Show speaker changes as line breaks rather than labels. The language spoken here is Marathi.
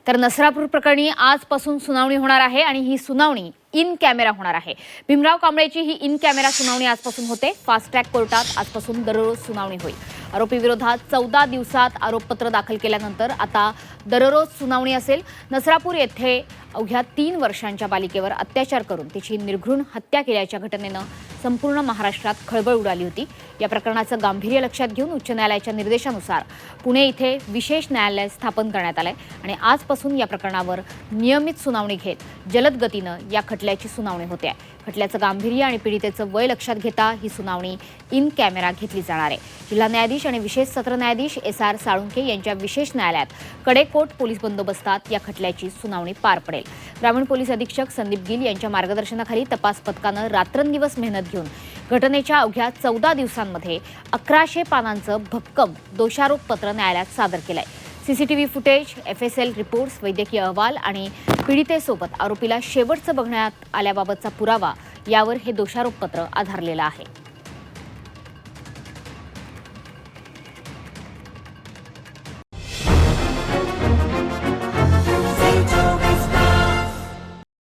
तर नसरापूर प्रकरणी आजपासून सुनावणी होणार आहे आणि ही सुनावणी इन कॅमेरा होणार आहे। भीमराव कांबळेची ही इन कॅमेरा सुनावणी आजपासून होते। फास्ट ट्रॅक कोर्टात आजपासून दररोज सुनावणी होईल। आरोपी विरोधात 14 दिवसात आरोपपत्र दाखल केल्यानंतर आता दररोज सुनावणी असेल। नसरापूर येथे अवघ्या 3 वर्षांच्या बालिकेवर अत्याचार करून तिची निर्घृण हत्या केल्याच्या घटनेनं संपूर्ण महाराष्ट्रात खळबळ उडाली होती। या प्रकरणाचं गांभीर्य लक्षात घेऊन उच्च न्यायालयाच्या निर्देशानुसार पुणे इथे विशेष न्यायालय स्थापन करण्यात आलंय आणि आजपासून या प्रकरणावर नियमित सुनावणी घेत जलद गतीनं या खटल्याची सुनावणी होते आहे। खटल्याचं गांभीर्य आणि पीडितेचं वय लक्षात घेता ही सुनावणी इन कॅमेरा घेतली जाणार आहे। जिल्हा न्यायाधीश आणि विशेष सत्र न्यायाधीश SR साळुंखे यांच्या विशेष न्यायालयात कडेकोट पोलीस बंदोबस्तात या खटल्याची सुनावणी पार पडेल। ग्रामीण पोलीस अधीक्षक संदीप गिल यांच्या मार्गदर्शनाखाली तपास पथकानं रात्रंदिवस मेहनत घेऊन घटनेच्या अवघ्या 14 दिवसांमध्ये 1100 पानांचं भक्कम दोषारोपपत्र न्यायालयात सादर केलंय। CCTV फुटेज, FSL रिपोर्ट्स, वैद्यकीय अहवाल आणि पीडितेसोबत आरोपीला शेवटचं बघण्यात आल्याबाबतचा पुरावा यावर हे दोषारोपपत्र आधारलेलं आहे।